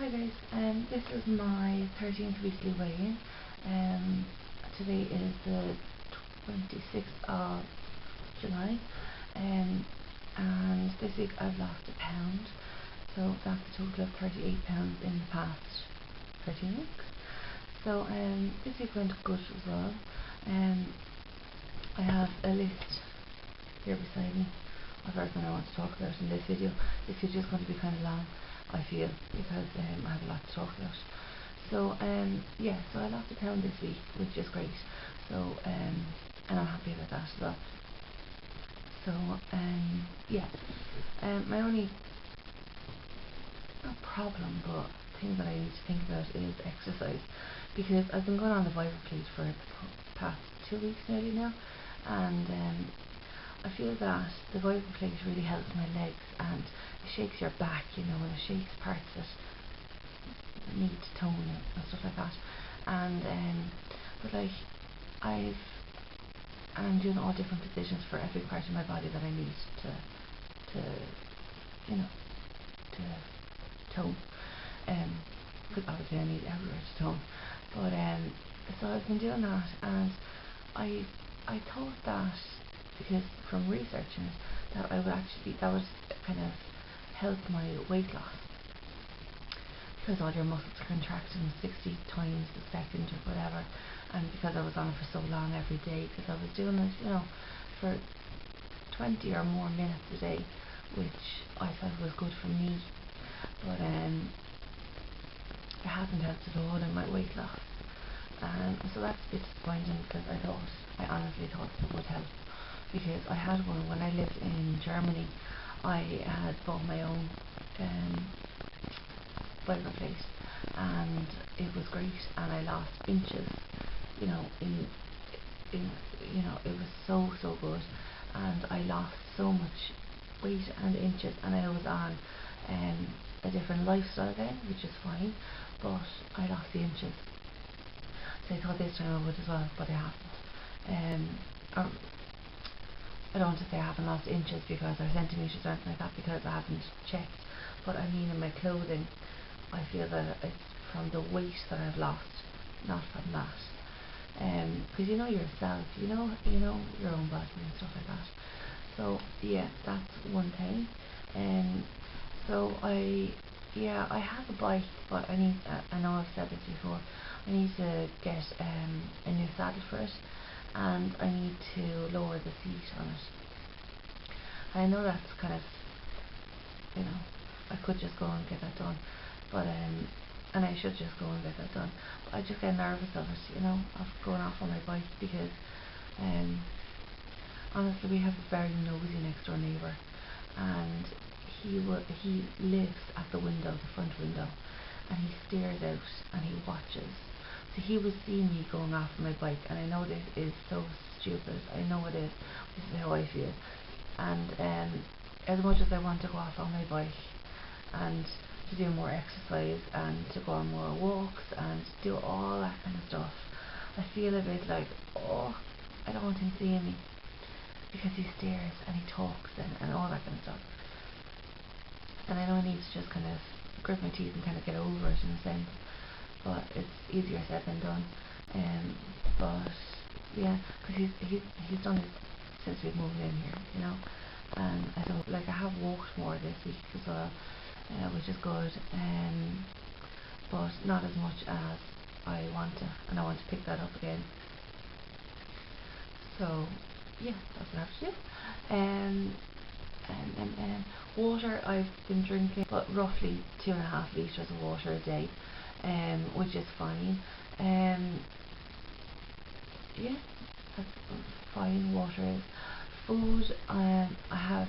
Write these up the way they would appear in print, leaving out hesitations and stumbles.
Hi guys, this is my 13th weekly weigh-in. Today is the 26th of July, and this week I've lost a pound, so that's a total of 38 pounds in the past 13 weeks. So this week went good as well. I have a list here beside me of everything I want to talk about in this video. This video is going to be kind of long, I feel, because I have a lot to talk about. So yeah, so I lost a pound this week, which is great. So and I'm happy about that as well. So yeah, my only, not problem, but thing that I need to think about is exercise, because I've been going on the Viper Plate for the past 2 weeks nearly now, and I feel that the Viper Plate really helps my legs, and it shakes your back, you know, and it shakes parts that need tone and stuff like that. And but like I'm doing all different positions for every part of my body that I need to you know, to tone. Because obviously I need everywhere to tone. But so I've been doing that, and I thought that, because from researching it, that would kind of help my weight loss, because all your muscles are contracting 60 times a second or whatever, and because I was on it for so long every day, because I was doing it, you know, for 20 or more minutes a day, which I felt was good for me, but it hasn't helped at all in my weight loss. So that's a bit disappointing, because I honestly thought it would help, because I had one when I lived in Germany. I had bought my own Viper Plate, and it was great, and I lost inches, you know, you know, it was so good, and I lost so much weight and inches, and I was on a different lifestyle then, which is fine, but I lost the inches. So I thought this time I would as well, but I haven't. I don't want to say I haven't lost inches because or centimetres or anything like that, because I haven't checked, but I mean in my clothing, I feel that it's from the weight that I've lost, not from that. Because you know yourself, you know your own body and stuff like that. So yeah, that's one thing. So I have a bike, but I know I've said this before, I need to get a new saddle for it, and I need to lower the seat on it. I know that's kind of, you know, I could just go and get that done, but and I should just go and get that done, but I just get nervous of it, you know, of going off on my bike, because honestly, we have a very nosy next door neighbour, and he lives at the window, the front window, and he stares out and he watches. So he was seeing me going off on my bike, and I know this is so stupid, I know it is, this is how I feel, and as much as I want to go off on my bike and to do more exercise and to go on more walks and do all that kind of stuff, I feel a bit like, oh, I don't want him seeing me, because he stares and he talks and all that kind of stuff, and I know I need to just kind of grit my teeth and kind of get over it in a sense, but it's easier said than done. But yeah, because he's done it since we've moved in here, you know, and I don't, like, I have walked more this week as well, which is good, but not as much as I want to, and I want to pick that up again. So yeah, that's what I have to do. Water, I've been drinking, but roughly 2.5 litres of water a day, which is fine. Yeah, that's fine. Water is. Food, I've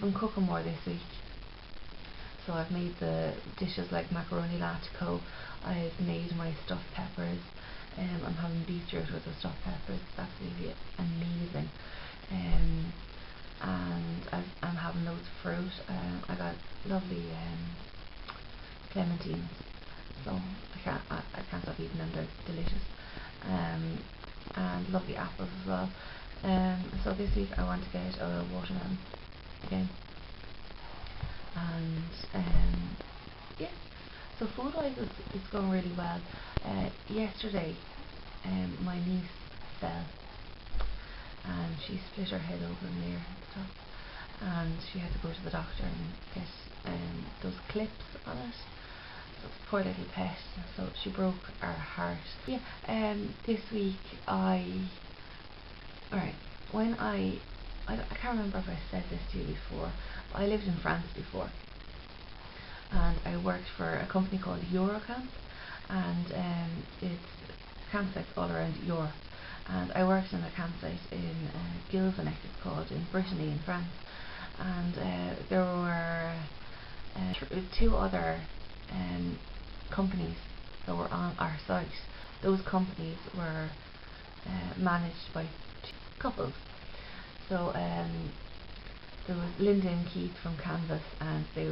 been cooking more this week, so I've made the dishes like macaroni latico, I've made my stuffed peppers, I'm having beetroot with the stuffed peppers, that's really amazing, and I'm having loads of fruit. I got lovely clementines, so I can't stop eating them, they're delicious, and lovely apples as well. So this week I want to get a watermelon again, and yeah, otherwise it's going really well. Yesterday, my niece fell and she split her head open there and stuff, and she had to go to the doctor and get those clips on it. So poor little pet. So she broke our heart. Yeah. This week when I can't remember if I said this to you before. But I lived in France before, and I worked for a company called Eurocamp, and it's campsites all around Europe. And I worked in a campsite in Gilvenek, it's called, in Brittany in France. And there were two other companies that were on our site. Those companies were managed by couples. So there was Linda and Keith from Canvas, and they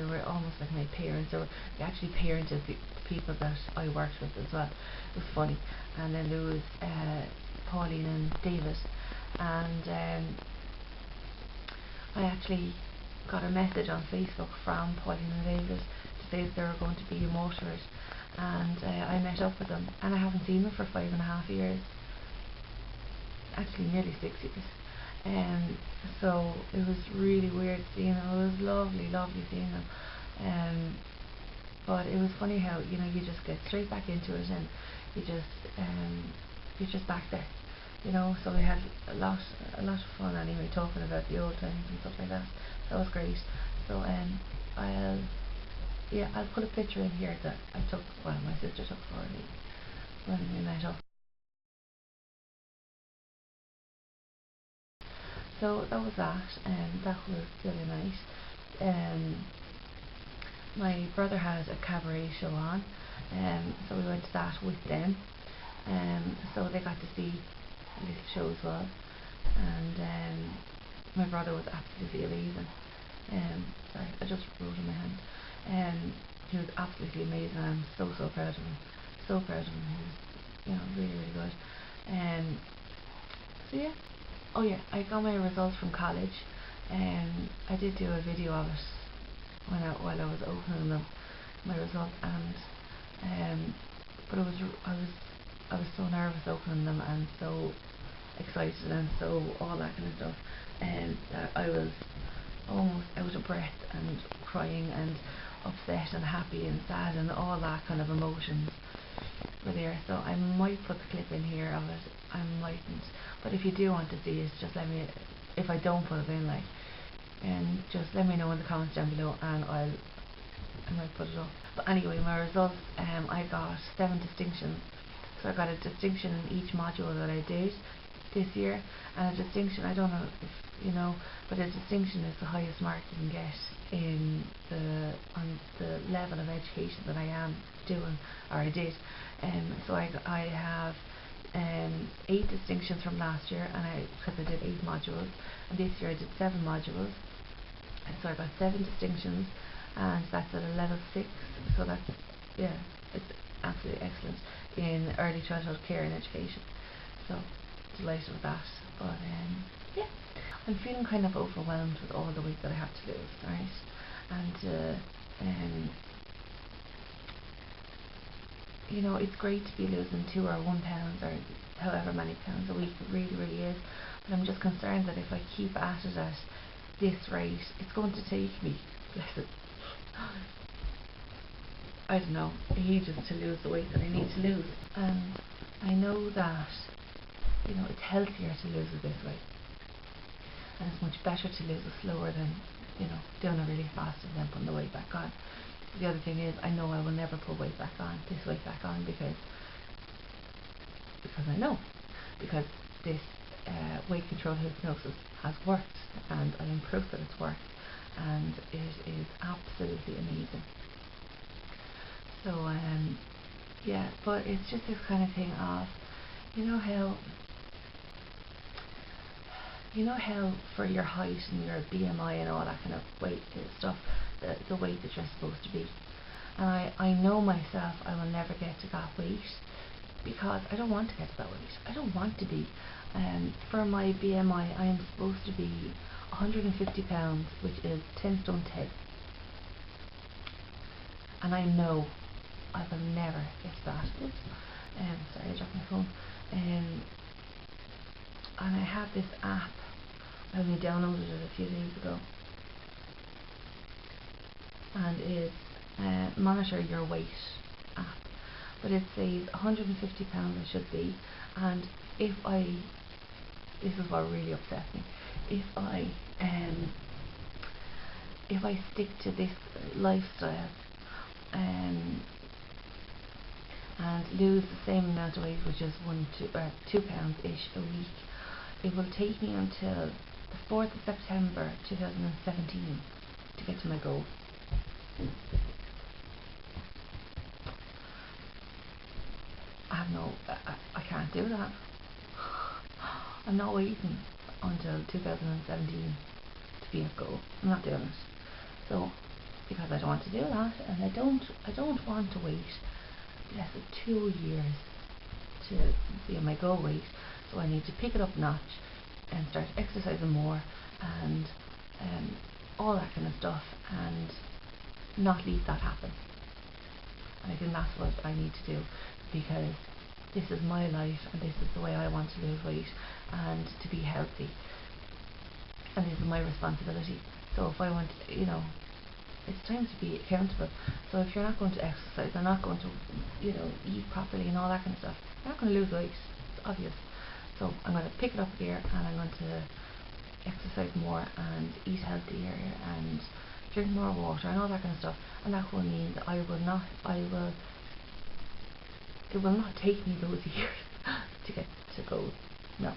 were almost like my parents. They actually parented the people that I worked with as well. It was funny. And then there was Pauline and David, and I actually got a message on Facebook from Pauline and David to say that they were going to be a motorist, and I met up with them, and I haven't seen them for 5.5 years, actually nearly 6 years. So it was really weird seeing them. It was lovely seeing them. But it was funny how, you know, you just get straight back into it, and you're just back there, you know. So we had a lot of fun anyway, talking about the old times and stuff like that. That was great. So I'll put a picture in here that I took, well, my sister took for me when we met up. So that was that, and that was the other night. My brother had a cabaret show on, so we went to that with them. So they got to see this show as well, and my brother was absolutely amazing. Sorry, I just wrote in my hand. He was absolutely amazing. I'm so proud of him. So proud of him. He was, really good. So yeah. Oh yeah, I got my results from college. I did do a video of it while I was opening them, my results, and but I was so nervous opening them, and so excited, and so all that kind of stuff, and that I was almost out of breath and crying and upset and happy and sad, and all that kind of emotions were there. So I might put the clip in here of it, I mightn't, but if you do want to see it, just let me, if I don't put it in, like, and just let me know in the comments down below, and I might put it up. But anyway, my results, I got 7 distinctions. So I got a distinction in each module that I did this year, and a distinction, I don't know if you know, but a distinction is the highest mark you can get on the level of education that I am doing, or I did. So I have 8 distinctions from last year, and because I did 8 modules, and this year I did 7 modules, and so I got 7 distinctions, and that's at a level 6. So that's, yeah, it's absolutely excellent in early childhood care and education. So delighted with that. But yeah, I'm feeling kind of overwhelmed with all the weight that I have to lose, right? And it's great to be losing 2 or 1 pound or however many pounds a week. It really is. But I'm just concerned that if I keep at it at this rate, it's going to take me, bless it, I don't know, ages to lose the weight that I need to lose. And I know that it's healthier to lose it this way, and it's much better to lose it slower than doing it really fast and then putting the weight back on. The other thing is, I know I will never put weight back on, this weight back on, because I know, because this weight control hypnosis has worked, and I am proof that it's worked, and it is absolutely amazing. So yeah, but it's just this kind of thing of, how for your height and your BMI and all that kind of weight stuff, the weight that you're supposed to be. And I know myself I will never get to that weight, because I don't want to get to that weight. I don't want to be. For my BMI, I am supposed to be 150 pounds, which is 10 stone 10. And I know I will never get to that. Oops. Sorry, I dropped my phone. And I have this app. I only downloaded it a few days ago, and it's monitor your weight app. But it says £150 I should be, and this is what really upsets me. If I stick to this lifestyle and lose the same amount of weight, which is 2 pounds ish a week, it will take me until the 4th of September 2017 to get to my goal. I can't do that. I'm not waiting until 2017 to be at goal. I'm not doing it. So, because I don't want to do that, and I don't want to wait less than 2 years to be at my goal weight. So I need to pick it up a notch and start exercising more and all that kind of stuff, and not leave that happen. And I think that's what I need to do, because this is my life and this is the way I want to lose weight and to be healthy, and this is my responsibility. So if I want, it's time to be accountable. So if you're not going to exercise, you're not going to, eat properly and all that kind of stuff, you're not going to lose weight. It's obvious. So I'm going to pick it up here, and I'm going to exercise more and eat healthier and drink more water and all that kind of stuff. And that will mean that it will not take me those years to get to goal. No.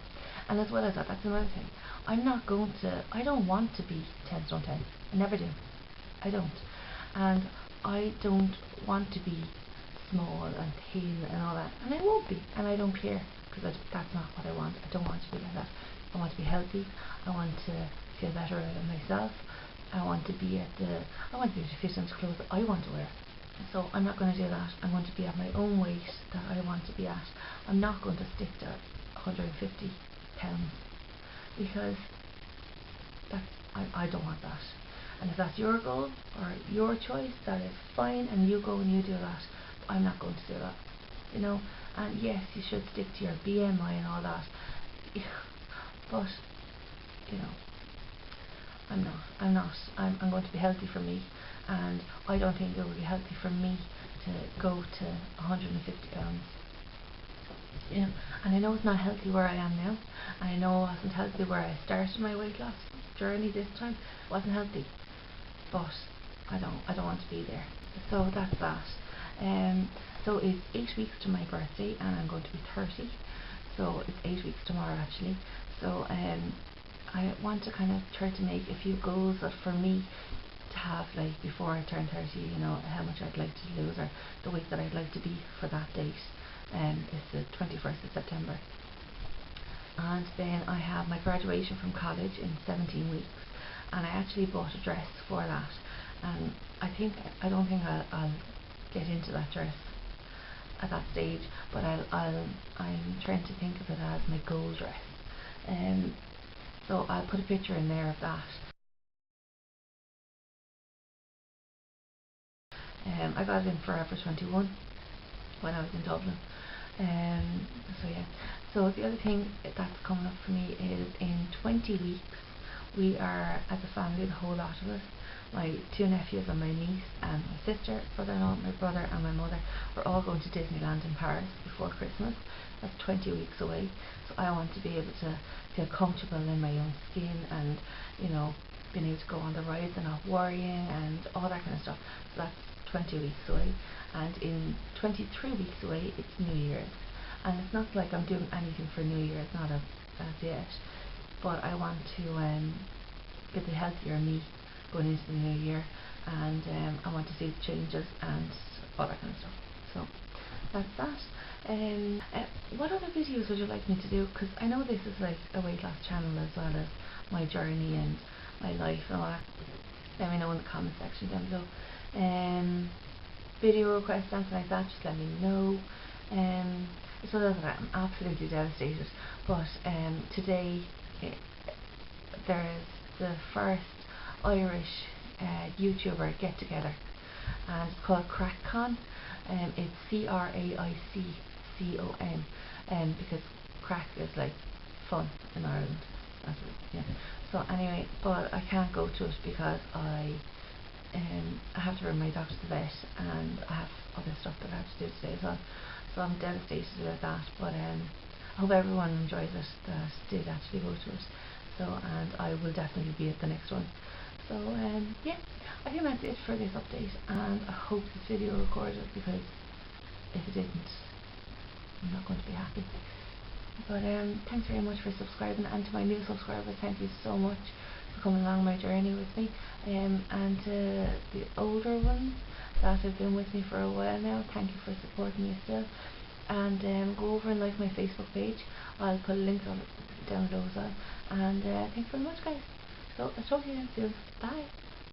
And as well as that, that's another thing. I don't want to be 10 stone 10. I never do. I don't. And I don't want to be small and thin and all that. And I won't be. And I don't care, because that's not what I want. I don't want to be like that. I want to be healthy. I want to feel better about myself. I want to be able to fit into clothes that I want to wear. So I'm not going to do that. I'm going to be at my own weight that I want to be at. I'm not going to stick to 150 pounds, because I don't want that. And if that's your goal or your choice, that is fine, and you go and you do that. But I'm not going to do that. And yes, you should stick to your BMI and all that. But I'm not. I'm going to be healthy for me, and I don't think it would be healthy for me to go to 150 pounds. And I know it's not healthy where I am now, and I know it wasn't healthy where I started my weight loss journey this time. It wasn't healthy, but I don't want to be there. So that's that. So it's 8 weeks to my birthday, and I'm going to be 30. So it's 8 weeks tomorrow actually. So I want to kind of try to make a few goals that for me to have, like, before I turn 30, how much I'd like to lose, or the weight that I'd like to be for that date. It's the 21st of September. And then I have my graduation from college in 17 weeks, and I actually bought a dress for that, and I don't think I'll get into that dress at that stage, but I'm trying to think of it as my goal dress. So I'll put a picture in there of that. I got it in Forever 21 when I was in Dublin. So yeah. So the other thing that's coming up for me is in 20 weeks we are, as a family, the whole lot of us, my 2 nephews and my niece and my sister, brother-in-law, my brother and my mother, we're all going to Disneyland in Paris before Christmas. That's 20 weeks away. So I want to be able to feel comfortable in my own skin, and being able to go on the rides and not worrying and all that kind of stuff. So that's 20 weeks away. And in 23 weeks away, it's New Year's. And it's not like I'm doing anything for New Year's, not as yet. But I want to get the healthier me going into the new year, and I want to see the changes and all that kind of stuff. So that's that. What other videos would you like me to do? Because I know this is like a weight loss channel as well as my journey and my life and all that. Let me know in the comment section down below. Video requests, something like that, just let me know. So that I'm absolutely devastated. But today there is the first Irish YouTuber get together, and it's called CrackCon, It's CRAICCON, because crack is like fun in Ireland. That's it, yeah. So anyway, but I can't go to it because I have to bring my dog to the vet, and I have other stuff that I have to do today as well. So I'm devastated about that. But I hope everyone enjoys it that did actually go to it. So, and I will definitely be at the next one. So yeah, I think that's it for this update, and I hope this video recorded, because if it didn't, I'm not going to be happy. But thanks very much for subscribing, and to my new subscribers, thank you so much for coming along my journey with me. And to the older ones that have been with me for a while now, thank you for supporting me still. And go over and like my Facebook page. I'll put a link on it down below as well. And thanks very much, guys. So I'll talk to you soon. Bye.